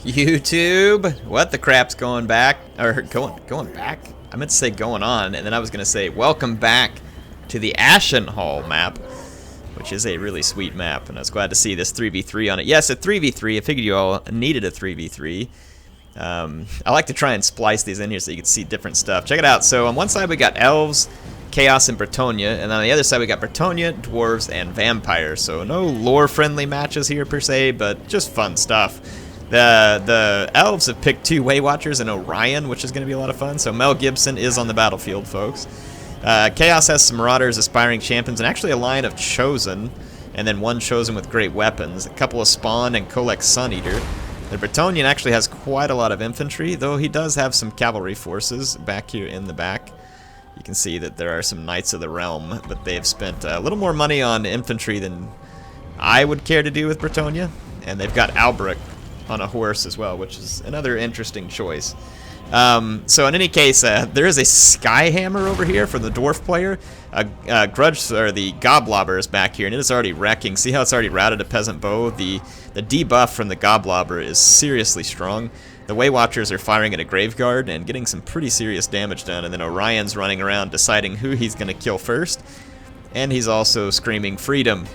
YouTube, what the crap's going back? Or going back? I meant to say going on, and then I was gonna say welcome back to the Ashen Hall map, which is a really sweet map, and I was glad to see this 3v3 on it. Yes, a 3v3. I figured you all needed a 3v3. I like to try and splice these in here so you can see different stuff. Check it out. So on one side we got elves, chaos, and Bretonnia, and on the other side we got Bretonnia, dwarves, and vampires. So no lore-friendly matches here per se, but just fun stuff. The elves have picked 2 Way Watchers and Orion, which is going to be a lot of fun. So Mel Gibson is on the battlefield, folks. Chaos has some Marauders, Aspiring Champions, and actually a line of Chosen, and then 1 Chosen with great weapons, a couple of Spawn and Kolek Suneater. The Bretonnian actually has quite a lot of infantry, though he does have some cavalry forces back here in the back. You can see that there are some Knights of the Realm, but they've spent a little more money on infantry than I would care to do with Bretonnia, and they've got Albrecht on a horse as well, which is another interesting choice. So in any case, there is a Skyhammer over here for the dwarf player. Grudge, or the Goblobber, is back here, and it is already wrecking. See how it's already routed a peasant bow? The debuff from the Goblobber is seriously strong. The Way Watchers are firing at a Graveguard and getting some pretty serious damage done, and then Orion's running around deciding who he's going to kill first, and he's also screaming freedom.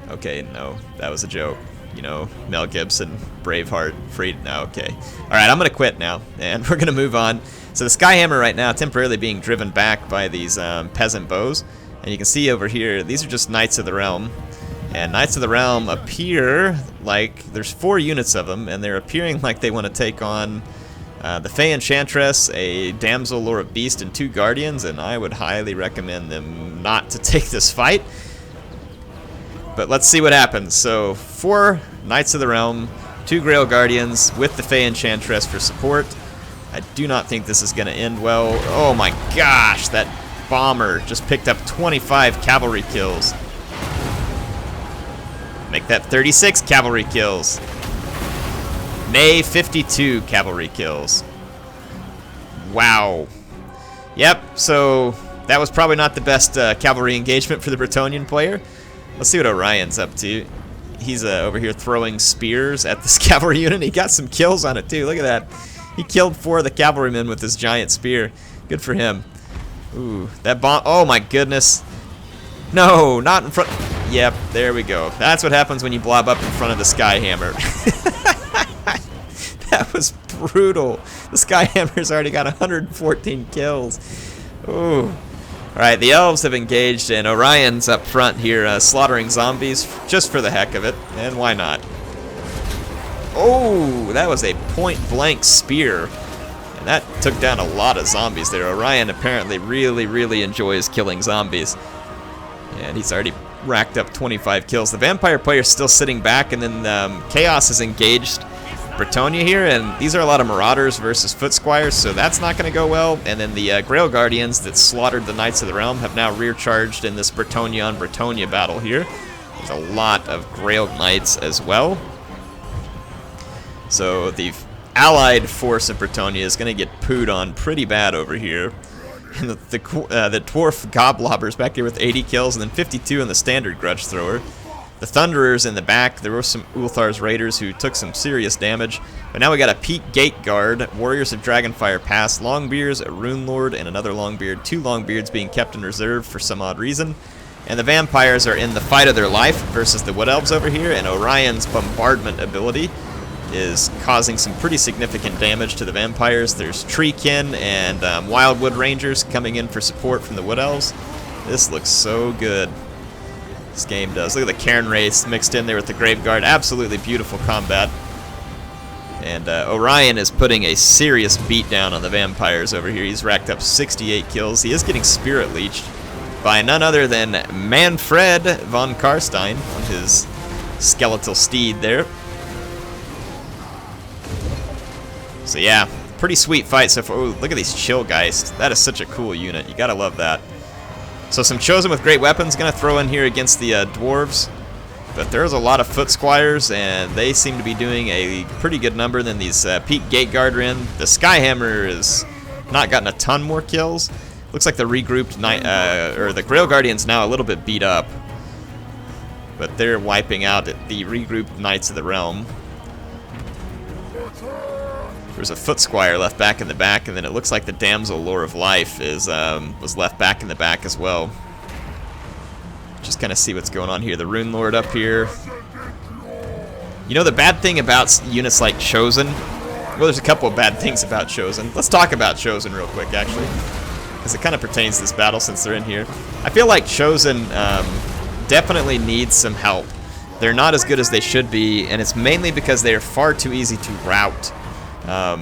Okay, no, that was a joke. You know, Mel Gibson, Braveheart, freedom. No, okay. Alright, I'm going to quit now, and we're going to move on. So the Skyhammer right now temporarily being driven back by these peasant bows, and you can see over here, these are just Knights of the Realm. And Knights of the Realm appear like there's 4 units of them, and they're appearing like they want to take on the Fey Enchantress, a Damsel Lore of Beast, and 2 Guardians, and I would highly recommend them not to take this fight. But let's see what happens. So 4 Knights of the Realm, 2 Grail Guardians with the Fey Enchantress for support. I do not think this is going to end well. Oh my gosh, that bomber just picked up 25 cavalry kills. Make that 36 cavalry kills. Nay, 52 cavalry kills. Wow. Yep, so that was probably not the best cavalry engagement for the Bretonnian player. Let's see what Orion's up to. He's over here throwing spears at this cavalry unit. He got some kills on it too. Look at that. He killed 4 of the cavalrymen with this giant spear. Good for him. Ooh, that bomb. Oh my goodness. No, not in front. Yep, there we go. That's what happens when you blob up in front of the Skyhammer. That was brutal. The Skyhammer's already got 114 kills. Ooh. Alright, the elves have engaged, and Orion's up front here slaughtering zombies just for the heck of it, and why not? Oh, that was a point-blank spear, and that took down a lot of zombies there. Orion apparently really enjoys killing zombies, and he's already racked up 25 kills. The vampire player's still sitting back, and then Chaos is engaged Bretonnia here, and these are a lot of Marauders versus Foot Squires, so that's not going to go well. And then the Grail Guardians that slaughtered the Knights of the Realm have now rear-charged in this Bretonnia on Bretonnia battle here. There's a lot of Grail Knights as well. So the allied force of Bretonnia is going to get pooed on pretty bad over here. And the Dwarf Goblobber's back here with 80 kills, and then 52 in the standard Grudge Thrower. The Thunderers in the back, there were some Ulthar's Raiders who took some serious damage. But now we got a Peak Gate Guard, Warriors of Dragonfire Pass, Longbeards, a Rune Lord, and another Longbeard. 2 Longbeards being kept in reserve for some odd reason. And the Vampires are in the fight of their life versus the Wood Elves over here, and Orion's Bombardment ability is causing some pretty significant damage to the Vampires. There's Treekin and Wildwood Rangers coming in for support from the Wood Elves. This looks so good. This game does. Look at the Cairn Wraiths mixed in there with the Graveguard. Absolutely beautiful combat. And Orion is putting a serious beat down on the Vampires over here. He's racked up 68 kills. He is getting Spirit Leeched by none other than Manfred von Karstein on his skeletal steed there. So yeah, pretty sweet fight so far. Ooh, look at these Chillgeist. That is such a cool unit. You gotta love that. So some Chosen with great weapons gonna throw in here against the dwarves, but there's a lot of Foot Squires, and they seem to be doing a pretty good number than these Peak Gate Guard are in. The Skyhammer has not gotten a ton more kills. Looks like the regrouped or the Grail Guardian's now a little bit beat up, but they're wiping out the regrouped Knights of the Realm. There's a foot squire left back in the back, and then it looks like the damsel lore of life is was left back in the back as well. Just kind of see what's going on here. The rune lord up here. You know, the bad thing about units like Chosen, well, there's a couple of bad things about Chosen. Let's talk about Chosen real quick, actually, because it kind of pertains to this battle since they're in here. I feel like Chosen definitely needs some help. They're not as good as they should be, and it's mainly because they are far too easy to rout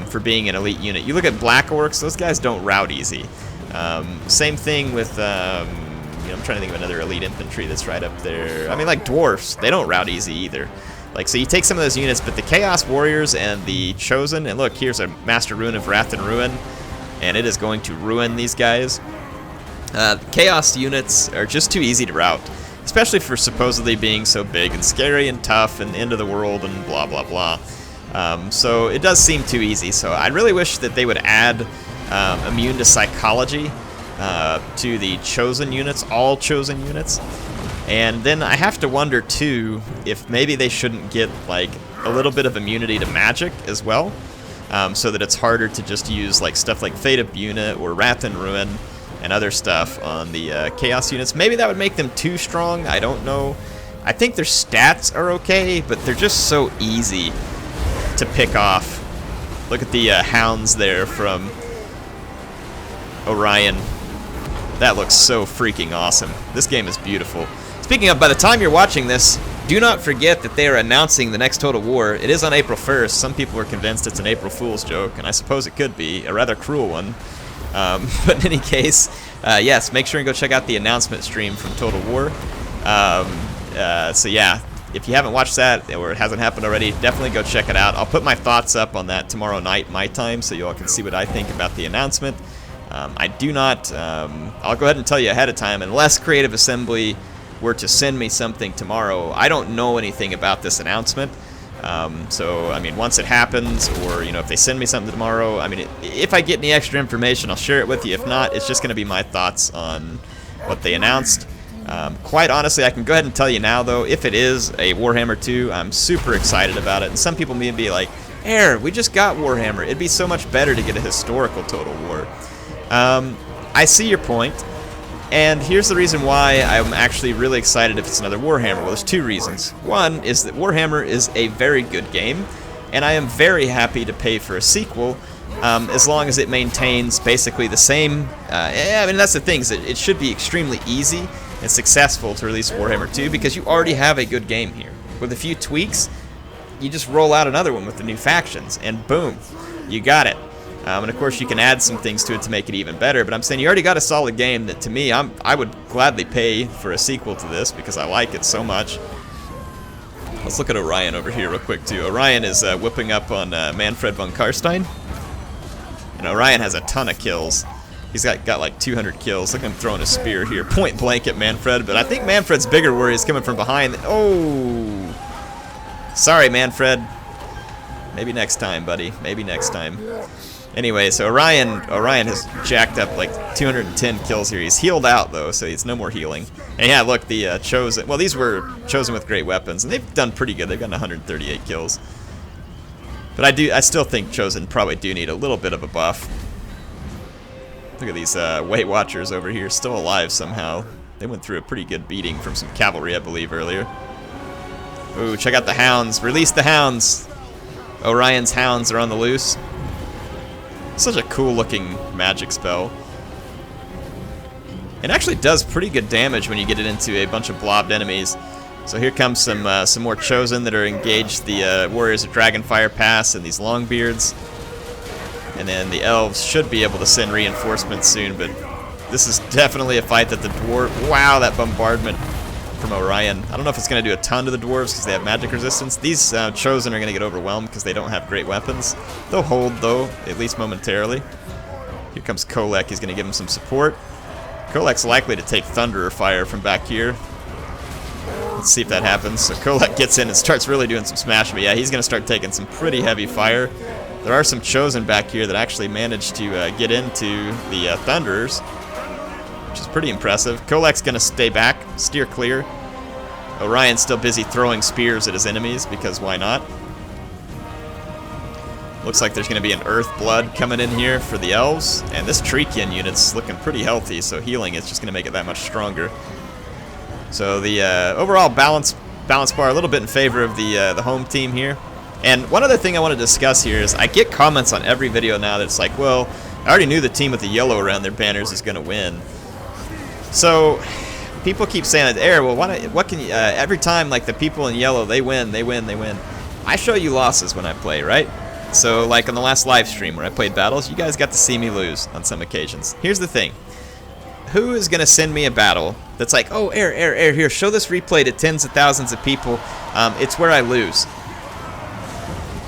for being an elite unit. You look at Black Orcs, those guys don't rout easy. Same thing with, you know, I'm trying to think of another elite infantry that's right up there. I mean, like Dwarfs, they don't rout easy either. Like, so you take some of those units, but the Chaos Warriors and the Chosen, and look, here's a Master Rune of Wrath and Ruin, and it is going to ruin these guys. Chaos units are just too easy to rout, especially for supposedly being so big and scary and tough and end of the world and blah, blah, blah. So it does seem too easy, so I really wish that they would add immune to psychology to the Chosen units, all Chosen units. And then I have to wonder, too, if maybe they shouldn't get, like, a little bit of immunity to magic as well, so that it's harder to just use, like, stuff like Fate of Unit or Wrath and Ruin and other stuff on the Chaos units. Maybe that would make them too strong, I don't know. I think their stats are okay, but they're just so easy to pick off. Look at the hounds there from Orion. That looks so freaking awesome. This game is beautiful. Speaking of, by the time you're watching this, do not forget that they are announcing the next Total War. It is on April 1st. Some people are convinced it's an April Fool's joke, and I suppose it could be, a rather cruel one. But in any case, yes, make sure and go check out the announcement stream from Total War. So yeah, if you haven't watched that, or it hasn't happened already, definitely go check it out. I'll put my thoughts up on that tomorrow night, my time, so you all can see what I think about the announcement. I do not, I'll go ahead and tell you ahead of time, unless Creative Assembly were to send me something tomorrow, I don't know anything about this announcement. So, I mean, once it happens, or, you know, if they send me something tomorrow, I mean, if I get any extra information, I'll share it with you. If not, it's just going to be my thoughts on what they announced. Quite honestly, I can go ahead and tell you now, though, if it is a Warhammer 2, I'm super excited about it. And some people may be like, Air, we just got Warhammer. It'd be so much better to get a historical Total War. I see your point. And here's the reason why I'm actually really excited if it's another Warhammer. Well, there's two reasons. One is that Warhammer is a very good game, and I am very happy to pay for a sequel as long as it maintains basically the same... I mean, that's the thing, is that it should be extremely easy and successful to release Warhammer 2 because you already have a good game here. With a few tweaks, you just roll out another one with the new factions, and boom, you got it. And of course you can add some things to it to make it even better, but I'm saying you already got a solid game that to me, I would gladly pay for a sequel to this because I like it so much. Let's look at Orion over here real quick too. Orion is whipping up on Manfred von Karstein. And Orion has a ton of kills. He's got like 200 kills. Look at him throwing a spear here, point blank at Manfred, but I think Manfred's bigger worry is coming from behind. Oh! Sorry, Manfred. Maybe next time, buddy. Maybe next time. Anyway, so Orion has jacked up like 210 kills here. He's healed out, though, so it's no more healing. And yeah, look, the Chosen... Well, these were Chosen with great weapons, and they've done pretty good. They've gotten 138 kills. But I still think Chosen probably do need a little bit of a buff. Look at these Weight Watchers over here, still alive somehow. They went through a pretty good beating from some cavalry, I believe, earlier. Ooh, check out the hounds. Release the hounds. Orion's hounds are on the loose. Such a cool looking magic spell. It actually does pretty good damage when you get it into a bunch of blobbed enemies. So here comes some more Chosen that are engaged. The Warriors of Dragonfire Pass and these Longbeards. And then the Elves should be able to send reinforcements soon, but this is definitely a fight that the Dwarf... Wow, that bombardment from Orion. I don't know if it's going to do a ton to the Dwarves because they have magic resistance. These Chosen are going to get overwhelmed because they don't have great weapons. They'll hold, though, at least momentarily. Here comes Kolek. He's going to give him some support. Kolek's likely to take Thunderer fire from back here. Let's see if that happens. So Kolek gets in and starts really doing some smash, but yeah, he's going to start taking some pretty heavy fire. There are some Chosen back here that actually managed to get into the Thunderers, which is pretty impressive. Kolek's going to stay back, steer clear. Orion's still busy throwing spears at his enemies, because why not? Looks like there's going to be an Earth Blood coming in here for the elves. And this Treekin unit's looking pretty healthy, so healing is just going to make it that much stronger. So the overall balance bar a little bit in favor of the home team here. And one other thing I want to discuss here is I get comments on every video now that's like, well, I already knew the team with the yellow around their banners is going to win. So people keep saying that, well, what can you, every time like the people in yellow, they win. I show you losses when I play, right? So like on the last live stream where I played battles, you guys got to see me lose on some occasions. Here's the thing. Who is going to send me a battle that's like, oh, Air, here, show this replay to tens of thousands of people. It's where I lose.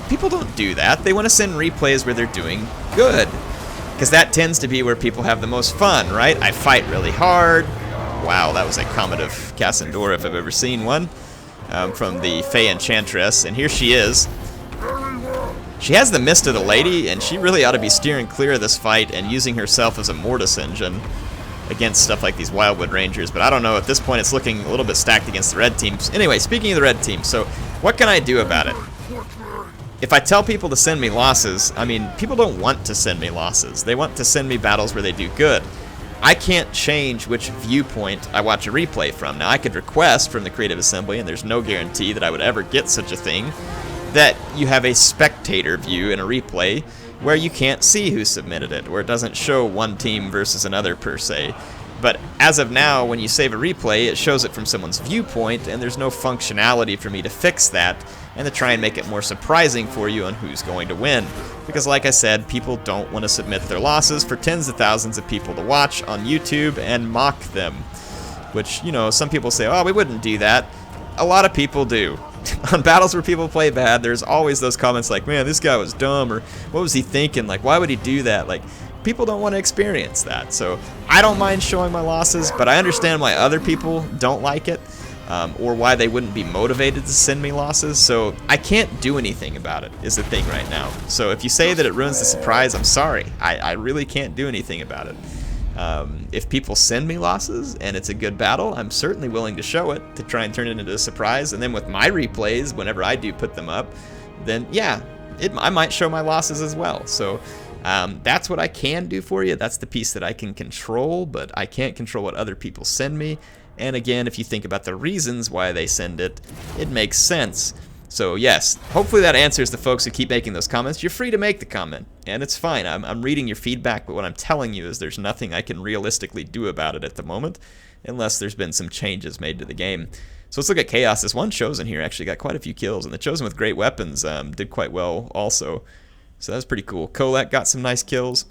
People don't do that. They want to send replays where they're doing good. Because that tends to be where people have the most fun, right? I fight really hard. Wow, that was a Comet of Cassandora if I've ever seen one. From the Fey Enchantress. And here she is. She has the Mist of the Lady, and she really ought to be steering clear of this fight and using herself as a Mortis engine against stuff like these Wildwood Rangers. But I don't know, at this point it's looking a little bit stacked against the red teams. Anyway, speaking of the red team, so what can I do about it? If I tell people to send me losses, I mean, people don't want to send me losses. They want to send me battles where they do good. I can't change which viewpoint I watch a replay from. Now, I could request from the Creative Assembly, and there's no guarantee that I would ever get such a thing, that you have a spectator view in a replay where you can't see who submitted it, where it doesn't show one team versus another per se. But as of now, when you save a replay, it shows it from someone's viewpoint, and there's no functionality for me to fix that and to try and make it more surprising for you on who's going to win. Because like I said, people don't want to submit their losses for tens of thousands of people to watch on YouTube and mock them. Which, you know, some people say, oh, we wouldn't do that. A lot of people do. On battles where people play bad, there's always those comments like, man, this guy was dumb, or what was he thinking? Like, why would he do that? Like, people don't want to experience that. So I don't mind showing my losses, but I understand why other people don't like it, or why they wouldn't be motivated to send me losses. So I can't do anything about it is the thing right now. So if you say that it ruins the surprise, I'm sorry. I really can't do anything about it. If people send me losses and it's a good battle, I'm certainly willing to show it to try and turn it into a surprise. And then with my replays, whenever I do put them up, then yeah, I might show my losses as well. So that's what I can do for you. That's the piece that I can control, but I can't control what other people send me. And again, if you think about the reasons why they send it, it makes sense. So yes, hopefully that answers the folks who keep making those comments. You're free to make the comment, and it's fine. I'm reading your feedback, but what I'm telling you is there's nothing I can realistically do about it at the moment, unless there's been some changes made to the game. So let's look at Chaos. This one Chosen here actually got quite a few kills, and the Chosen with great weapons did quite well also. So that's pretty cool. Kolek got some nice kills.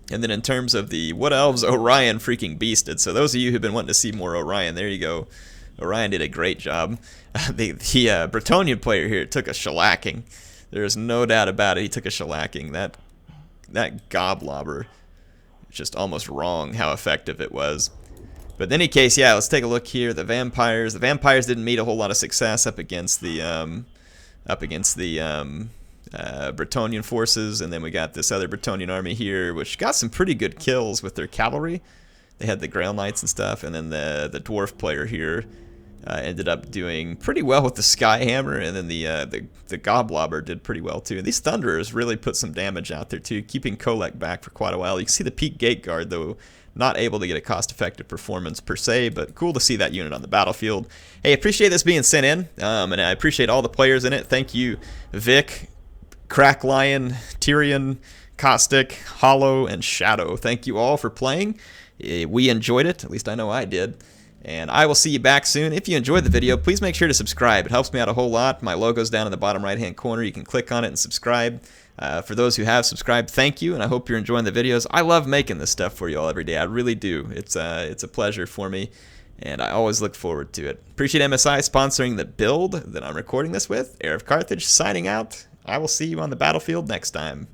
And then in terms of the Wood Elves, Orion freaking beasted. So those of you who've been wanting to see more Orion, there you go. Orion did a great job. The Bretonnian player here took a shellacking. There's no doubt about it. He took a shellacking. That Goblobber, just almost wrong how effective it was. But in any case, yeah, let's take a look here. The Vampires. The Vampires didn't meet a whole lot of success up against the Bretonnian forces, and then we got this other Bretonnian army here, which got some pretty good kills with their cavalry. They had the Grail Knights and stuff, and then the Dwarf player here ended up doing pretty well with the Skyhammer, and then the Goblobber did pretty well too. And these Thunderers really put some damage out there too, keeping Kolek back for quite a while. You can see the Peak Gate Guard, though, not able to get a cost-effective performance per se, but cool to see that unit on the battlefield. Hey, appreciate this being sent in, and I appreciate all the players in it. Thank you, Vic, Crack Lion, Tyrion, Caustic, Hollow, and Shadow. Thank you all for playing. We enjoyed it, at least I know I did. And I will see you back soon. If you enjoyed the video, please make sure to subscribe. It helps me out a whole lot. My logo's down in the bottom right-hand corner. You can click on it and subscribe. For those who have subscribed, thank you, and I hope you're enjoying the videos. I love making this stuff for you all every day. I really do. It's a pleasure for me, and I always look forward to it. Appreciate MSI sponsoring the build that I'm recording this with. HeirofCarthage signing out. I will see you on the battlefield next time.